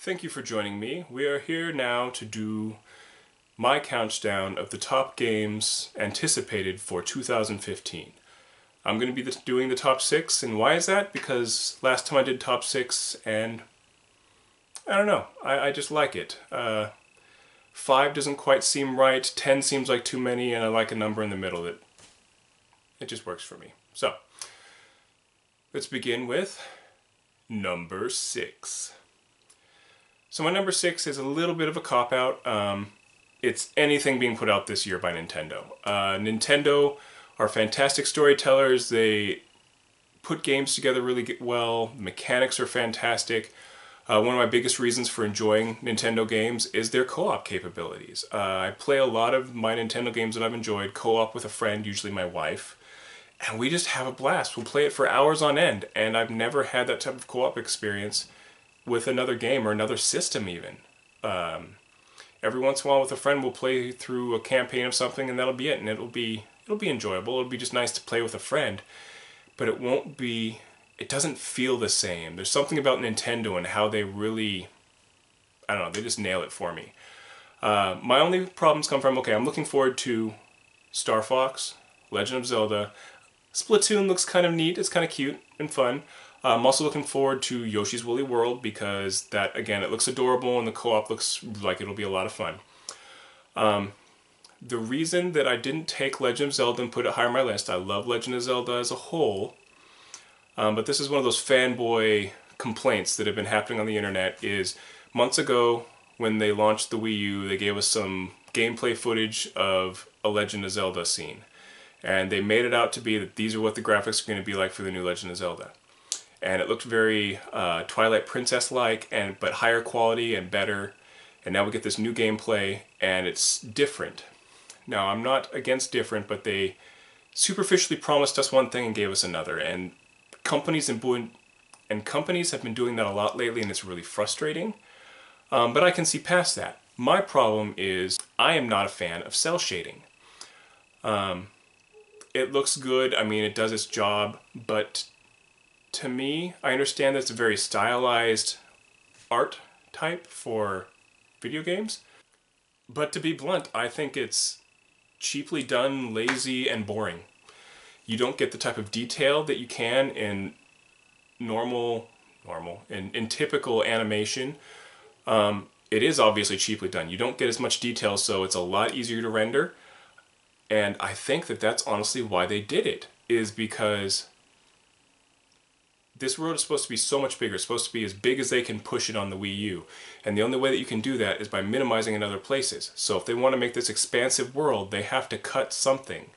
Thank you for joining me. We are here now to do my countdown of the top games anticipated for 2015. I'm going to be doing the top 6, and why is that? Because last time I did top 6 and I don't know, I just like it. 5 doesn't quite seem right, 10 seems like too many, and I like a number in the middle that it just works for me. So, let's begin with number 6. So my number 6 is a little bit of a cop-out. It's anything being put out this year by Nintendo. Nintendo are fantastic storytellers. They put games together really well. The mechanics are fantastic. One of my biggest reasons for enjoying Nintendo games is their co-op capabilities. I play a lot of my Nintendo games that I've enjoyed co-op with a friend, usually my wife, and we just have a blast. We'll play it for hours on end, and I've never had that type of co-op experience with another game or another system even. Every once in a while with a friend we'll play through a campaign of something and that'll be it, and it'll be enjoyable. It'll be just nice to play with a friend, but it doesn't feel the same. There's something about Nintendo and how they really, I don't know, they just nail it for me. My only problems come from, I'm looking forward to Star Fox, Legend of Zelda. Splatoon looks kind of neat, it's kind of cute and fun. I'm also looking forward to Yoshi's Woolly World because that, again, it looks adorable and the co-op looks like it'll be a lot of fun. The reason that I didn't take Legend of Zelda and put it higher on my list, I love Legend of Zelda as a whole, but this is one of those fanboy complaints that have been happening on the internet, is months ago when they launched the Wii U, they gave us some gameplay footage of a Legend of Zelda scene. And they made it out to be that these are what the graphics are going to be like for the new Legend of Zelda. And it looked very Twilight Princess-like, but higher quality and better. And now we get this new gameplay, and it's different. Now, I'm not against different, but they superficially promised us one thing and gave us another. And companies have been doing that a lot lately, and it's really frustrating. But I can see past that. My problem is I am not a fan of cell shading. It looks good. I mean, it does its job, but to me, I understand that it's a very stylized art type for video games, but to be blunt, I think it's cheaply done, lazy, and boring. You don't get the type of detail that you can in in typical animation. It is obviously cheaply done. You don't get as much detail, so it's a lot easier to render, and I think that that's honestly why they did it, is because this world is supposed to be so much bigger. It's supposed to be as big as they can push it on the Wii U. And the only way that you can do that is by minimizing in other places. So if they want to make this expansive world, they have to cut something.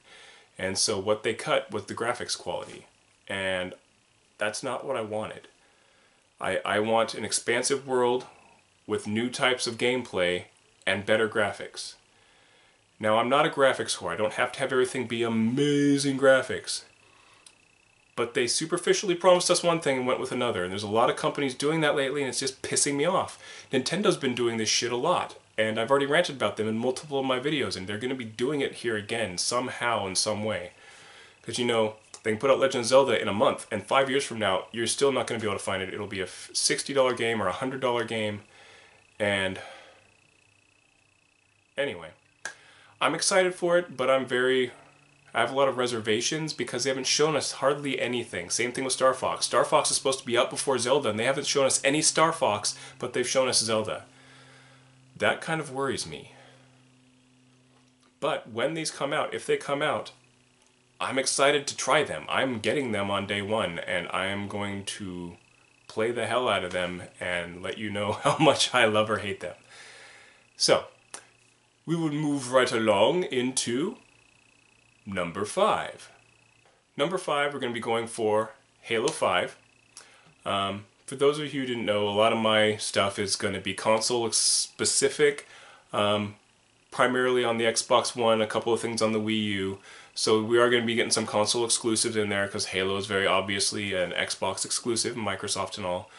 And so what they cut was the graphics quality. And that's not what I wanted. I want an expansive world with new types of gameplay and better graphics. Now, I'm not a graphics whore. I don't have to have everything be amazing graphics. But they superficially promised us one thing and went with another. And there's a lot of companies doing that lately, and it's just pissing me off. Nintendo's been doing this shit a lot. And I've already ranted about them in multiple of my videos, and they're going to be doing it here again, somehow, in some way. Because, you know, they can put out Legend of Zelda in a month, and 5 years from now, you're still not going to be able to find it. It'll be a $60 game or a $100 game. And anyway, I'm excited for it, but I have a lot of reservations because they haven't shown us hardly anything. Same thing with Star Fox. Star Fox is supposed to be out before Zelda, and they haven't shown us any Star Fox, but they've shown us Zelda. That kind of worries me. But when these come out, if they come out, I'm excited to try them. I'm getting them on day one, and I am going to play the hell out of them and let you know how much I love or hate them. So, we will move right along into number 5. Number 5, we're going to be going for Halo 5. For those of you who didn't know, a lot of my stuff is going to be console specific, primarily on the Xbox One, a couple of things on the Wii U. So we are going to be getting some console exclusives in there because Halo is very obviously an Xbox exclusive, Microsoft and all.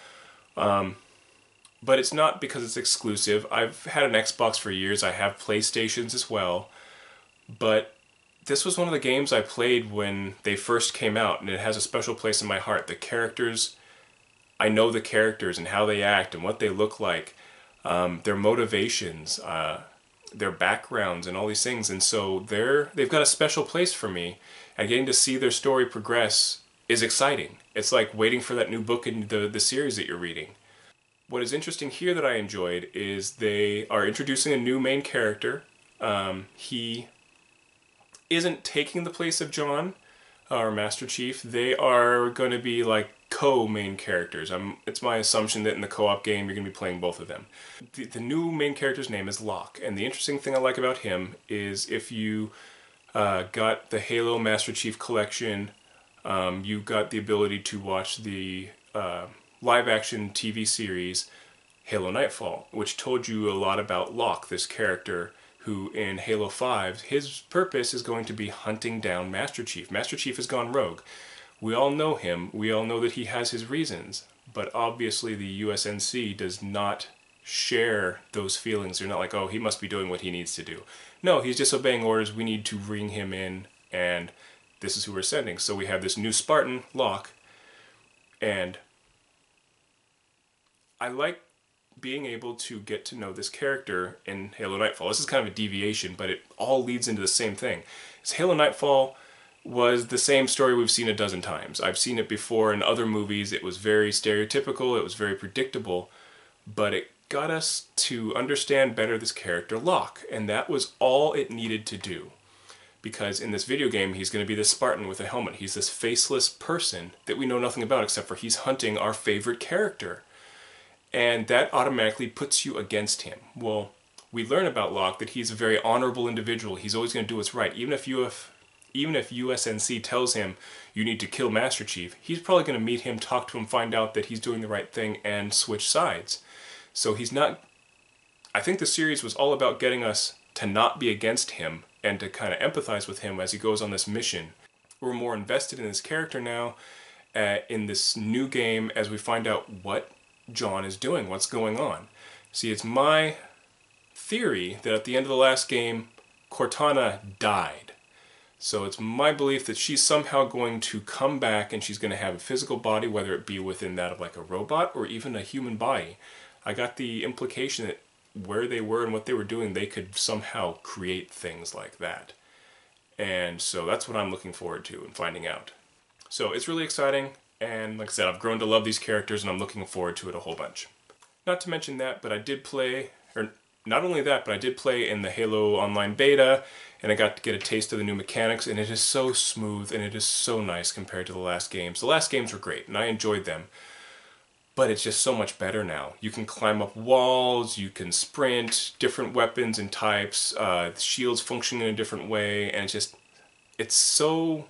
But it's not because it's exclusive. I've had an Xbox for years. I have PlayStations as well. But this was one of the games I played when they first came out, and it has a special place in my heart. The characters I know the characters and how they act and what they look like, their motivations, their backgrounds, and all these things. And so they've got a special place for me. And getting to see their story progress is exciting. It's like waiting for that new book in the series that you're reading. What is interesting here that I enjoyed is they are introducing a new main character. He isn't taking the place of John, our Master Chief. They are going to be like co-main characters. It's my assumption that in the co-op game you're going to be playing both of them. The new main character's name is Locke, and the interesting thing I like about him is if you got the Halo Master Chief collection, you got the ability to watch the live-action TV series Halo Nightfall, which told you a lot about Locke, this character who in Halo 5, his purpose is going to be hunting down Master Chief. Master Chief has gone rogue. We all know him. We all know that he has his reasons. But obviously the USNC does not share those feelings. They're not like, oh, he must be doing what he needs to do. No, he's just obeying orders. We need to bring him in, and this is who we're sending. So we have this new Spartan, Locke, and I like being able to get to know this character in Halo Nightfall. This is kind of a deviation, but it all leads into the same thing. Halo Nightfall was the same story we've seen a dozen times. I've seen it before in other movies. It was very stereotypical, it was very predictable, but it got us to understand better this character Locke, and that was all it needed to do. Because in this video game, he's going to be this Spartan with a helmet. He's this faceless person that we know nothing about except for he's hunting our favorite character. And that automatically puts you against him. Well, we learn about Locke that he's a very honorable individual. He's always going to do what's right. Even if USNC tells him you need to kill Master Chief, he's probably going to meet him, talk to him, find out that he's doing the right thing, and switch sides. So he's not... I think the series was all about getting us to not be against him and to kind of empathize with him as he goes on this mission. We're more invested in his character now in this new game as we find out what John is doing, what's going on. See, it's my theory that at the end of the last game, Cortana died. So it's my belief that she's somehow going to come back and she's going to have a physical body, whether it be within that of like a robot or even a human body. I got the implication that where they were and what they were doing, they could somehow create things like that. And so that's what I'm looking forward to and finding out. So it's really exciting. And like I said, I've grown to love these characters and I'm looking forward to it a whole bunch. Not to mention that, but I did play, or not only that, but I did play in the Halo Online beta and I got to get a taste of the new mechanics, and it is so smooth and it is so nice compared to the last games. The last games were great and I enjoyed them, but it's just so much better now. You can climb up walls, you can sprint, different weapons and types, shields function in a different way, and it's so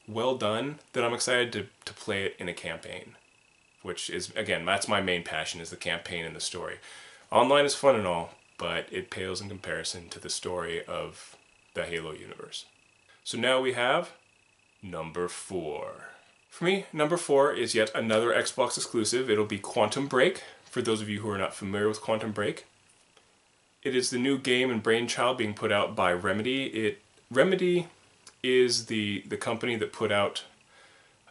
well done that I'm excited to play it in a campaign, which is, again, that's my main passion, is the campaign and the story. Online is fun and all, but it pales in comparison to the story of the Halo universe. So now we have number 4. For me, number 4 is yet another Xbox exclusive. It'll be Quantum Break, for those of you who are not familiar with Quantum Break. It is the new game and brainchild being put out by Remedy. Remedy is the company that put out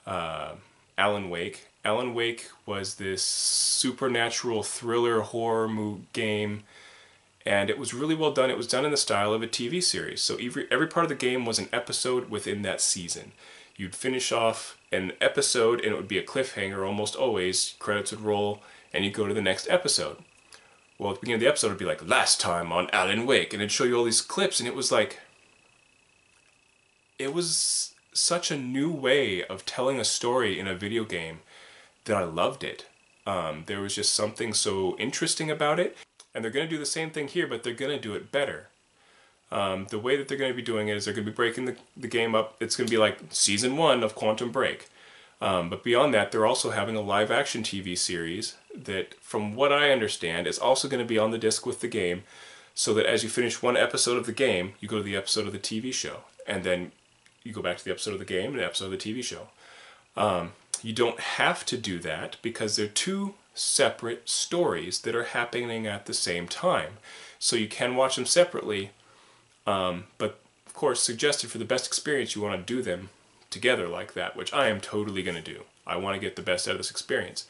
Alan Wake. Alan Wake was this supernatural thriller horror game, and it was really well done. It was done in the style of a TV series. So every part of the game was an episode within that season. You'd finish off an episode and it would be a cliffhanger almost always. Credits would roll and you'd go to the next episode. Well, at the beginning of the episode it would be like, last time on Alan Wake, and it'd show you all these clips, and it was like... It was such a new way of telling a story in a video game that I loved it. There was just something so interesting about it. And they're going to do the same thing here, but they're going to do it better. The way that they're going to be doing it is they're going to be breaking the game up. It's going to be like Season 1 of Quantum Break. But beyond that, they're also having a live-action TV series that, from what I understand, is also going to be on the disc with the game, so that as you finish one episode of the game, you go to the episode of the TV show. And then you go back to the episode of the game and the episode of the TV show. You don't have to do that because they're two separate stories that are happening at the same time. So you can watch them separately, but of course suggested for the best experience you want to do them together like that, which I am totally going to do. I want to get the best out of this experience.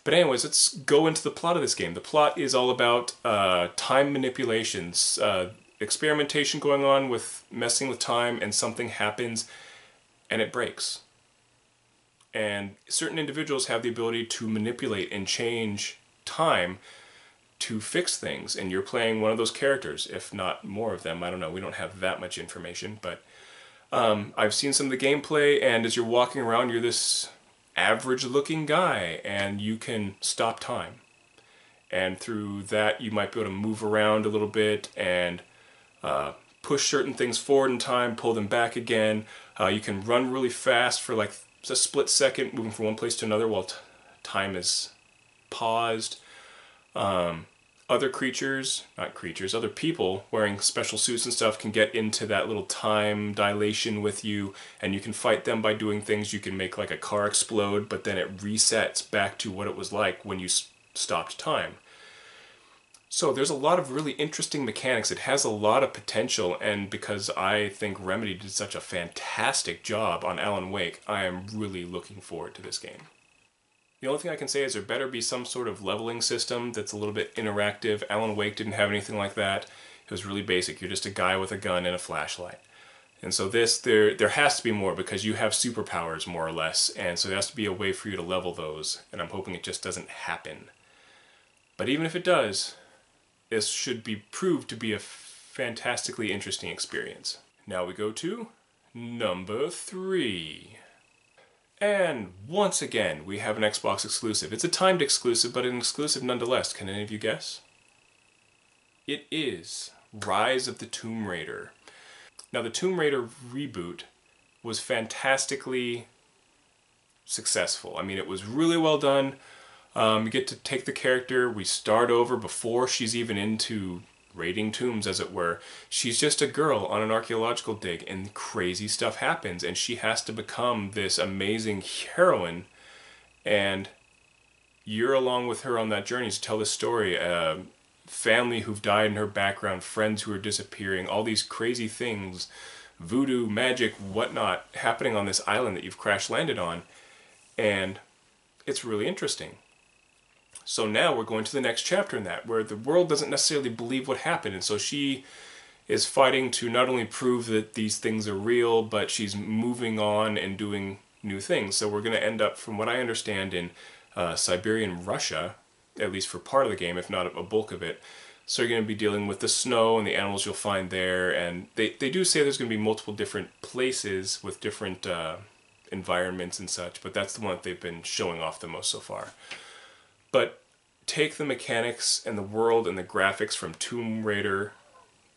But anyways, let's go into the plot of this game. The plot is all about time manipulations, experimentation going on with messing with time, and something happens and it breaks. And certain individuals have the ability to manipulate and change time to fix things, and you're playing one of those characters, if not more of them. I don't know, we don't have that much information, but I've seen some of the gameplay, and as you're walking around, you're this average looking guy, and you can stop time. And through that, you might be able to move around a little bit and push certain things forward in time, pull them back again. You can run really fast for like a split second, moving from one place to another while time is paused. Other creatures, not creatures, other people wearing special suits and stuff can get into that little time dilation with you, and you can fight them by doing things. You can make like a car explode, but then it resets back to what it was like when you stopped time. So there's a lot of really interesting mechanics. It has a lot of potential, and because I think Remedy did such a fantastic job on Alan Wake, I am really looking forward to this game. The only thing I can say is there better be some sort of leveling system that's a little bit interactive. Alan Wake didn't have anything like that. It was really basic. You're just a guy with a gun and a flashlight. And so there has to be more, because you have superpowers more or less, and so there has to be a way for you to level those, and I'm hoping it just doesn't happen. But even if it does, this should be proved to be a fantastically interesting experience. Now we go to number 3. And once again, we have an Xbox exclusive. It's a timed exclusive, but an exclusive nonetheless. Can any of you guess? It is Rise of the Tomb Raider. Now, the Tomb Raider reboot was fantastically successful. I mean, it was really well done. You get to take the character, we start over before she's even into raiding tombs, as it were. She's just a girl on an archaeological dig, and crazy stuff happens, and she has to become this amazing heroine, and you're along with her on that journey to tell this story. Family who've died in her background, friends who are disappearing, all these crazy things, voodoo, magic, whatnot, happening on this island that you've crash landed on, and it's really interesting. So now we're going to the next chapter in that, where the world doesn't necessarily believe what happened, and so she is fighting to not only prove that these things are real, but she's moving on and doing new things. So we're going to end up, from what I understand, in Siberian Russia, at least for part of the game, if not a bulk of it. So you're going to be dealing with the snow and the animals you'll find there, and they do say there's going to be multiple different places with different environments and such, but that's the one that they've been showing off the most so far. But take the mechanics and the world and the graphics from Tomb Raider,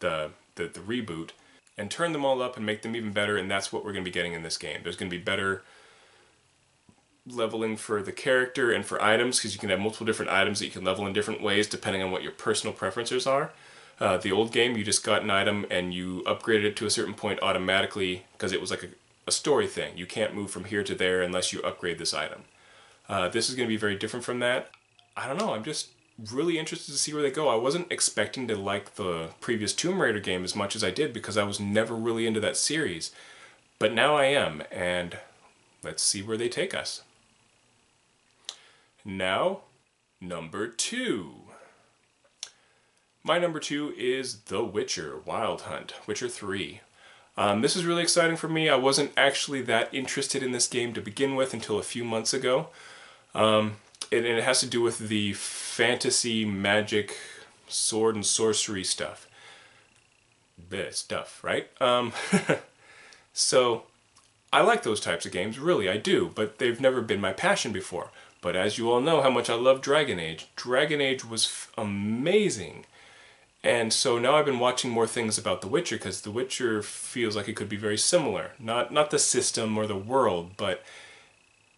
the reboot, and turn them all up and make them even better, and that's what we're going to be getting in this game. There's going to be better leveling for the character and for items, because you can have multiple different items that you can level in different ways depending on what your personal preferences are. The old game, you just got an item and you upgraded it to a certain point automatically, because it was like a story thing. You can't move from here to there unless you upgrade this item. This is going to be very different from that. I don't know, I'm just really interested to see where they go. I wasn't expecting to like the previous Tomb Raider game as much as I did, because I was never really into that series. But now I am, and let's see where they take us. Now, number 2. My number 2 is The Witcher Wild Hunt, Witcher 3. This is really exciting for me. I wasn't actually that interested in this game to begin with until a few months ago. And it has to do with the fantasy, magic, sword and sorcery stuff. Bit stuff, right? So, I like those types of games, really, I do, but they've never been my passion before. But as you all know how much I love Dragon Age. Dragon Age was amazing. And so now I've been watching more things about The Witcher, because The Witcher feels like it could be very similar. Not the system or the world, but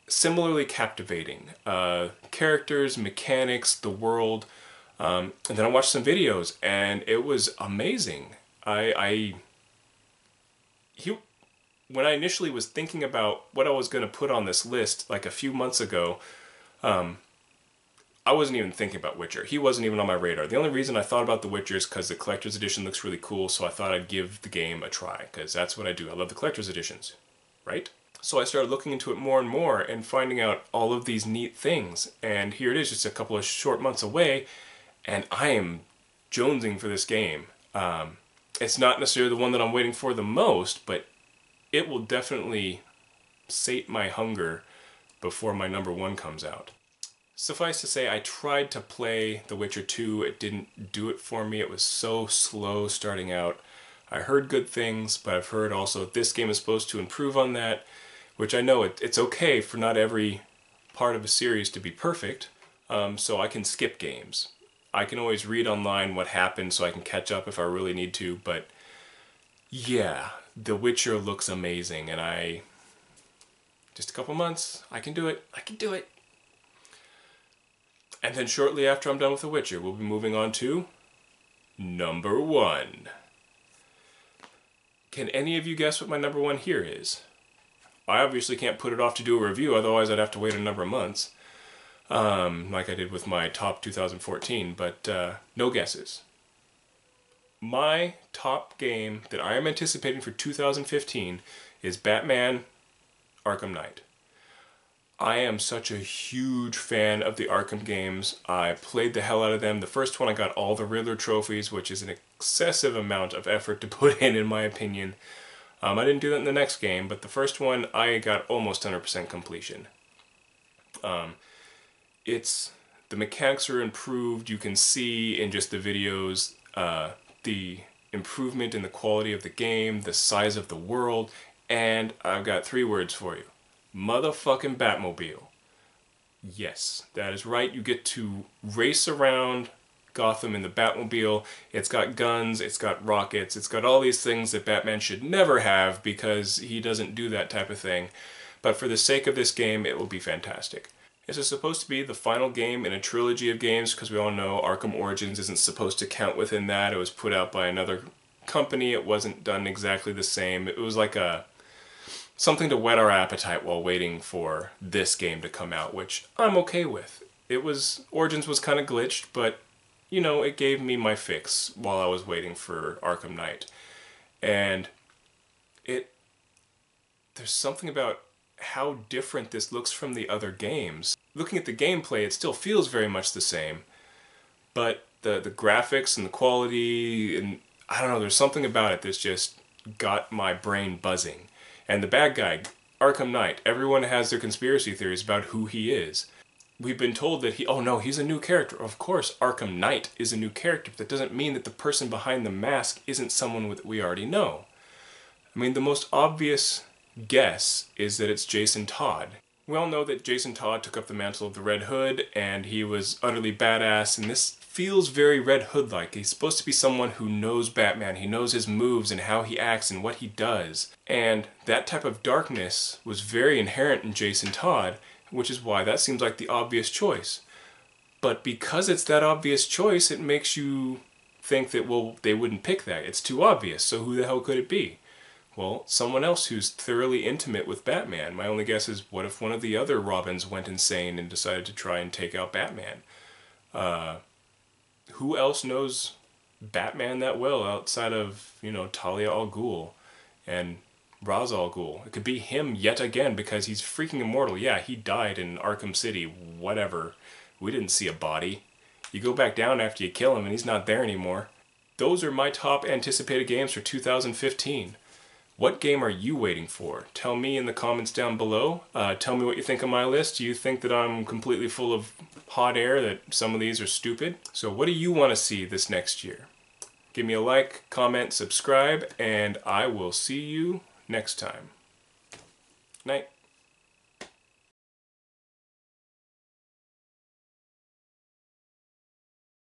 similarly captivating. Characters, mechanics, the world. And then I watched some videos, and it was amazing. When I initially was thinking about what I was going to put on this list, like a few months ago, I wasn't even thinking about Witcher. He wasn't even on my radar. The only reason I thought about The Witcher is because the collector's edition looks really cool, so I thought I'd give the game a try, because that's what I do. I love the collector's editions, right? So I started looking into it more and more and finding out all of these neat things. And here it is, just a couple of short months away, and I am jonesing for this game. It's not necessarily the one that I'm waiting for the most, but it will definitely sate my hunger before my number one comes out. Suffice to say, I tried to play The Witcher 2. It didn't do it for me. It was so slow starting out. I heard good things, but I've heard also this game is supposed to improve on that, which I know it's okay for not every part of a series to be perfect, so I can skip games. I can always read online what happened so I can catch up if I really need to, but yeah, The Witcher looks amazing, and just a couple months, I can do it. I can do it. And then shortly after I'm done with The Witcher, we'll be moving on to number one. Can any of you guess what my number one here is? I obviously can't put it off to do a review, otherwise I'd have to wait a number of months. Like I did with my top 2014, but no guesses. My top game that I am anticipating for 2015 is Batman Arkham Knight. I am such a huge fan of the Arkham games. I played the hell out of them. The first one I got all the Riddler trophies, which is an excessive amount of effort to put in my opinion. I didn't do that in the next game, but the first one I got almost 100% completion. The mechanics are improved. You can see in just the videos the improvement in the quality of the game, the size of the world, and I've got 3 words for you. Motherfucking Batmobile. Yes, that is right. You get to race around Gotham in the Batmobile. It's got guns, it's got rockets, it's got all these things that Batman should never have because he doesn't do that type of thing. But for the sake of this game, it will be fantastic. This is supposed to be the final game in a trilogy of games because we all know Arkham Origins isn't supposed to count within that. It was put out by another company. It wasn't done exactly the same. It was like something to whet our appetite while waiting for this game to come out, which I'm okay with. Origins was kind of glitched, but you know, it gave me my fix while I was waiting for Arkham Knight. And there's something about how different this looks from the other games. Looking at the gameplay, it still feels very much the same, but the graphics and the quality, and I don't know, there's something about it that's just got my brain buzzing. And the bad guy, Arkham Knight, everyone has their conspiracy theories about who he is. We've been told that he's a new character. Of course, Arkham Knight is a new character, but that doesn't mean that the person behind the mask isn't someone that we already know. I mean, the most obvious guess is that it's Jason Todd. We all know that Jason Todd took up the mantle of the Red Hood, and he was utterly badass, and this feels very Red Hood-like. He's supposed to be someone who knows Batman, he knows his moves and how he acts and what he does. And that type of darkness was very inherent in Jason Todd, which is why that seems like the obvious choice. But because it's that obvious choice, it makes you think that, well, they wouldn't pick that. It's too obvious, so who the hell could it be? Well, someone else who's thoroughly intimate with Batman. My only guess is, what if one of the other Robins went insane and decided to try and take out Batman? Who else knows Batman that well outside of, Talia al Ghul and Ra's al Ghul? It could be him yet again because he's freaking immortal. Yeah, he died in Arkham City, whatever. We didn't see a body. You go back down after you kill him and he's not there anymore. Those are my top anticipated games for 2015. What game are you waiting for? Tell me in the comments down below. Tell me what you think of my list. Do you think that I'm completely full of hot air, that some of these are stupid? So what do you want to see this next year? Give me a like, comment, subscribe, and I will see you next time. Night.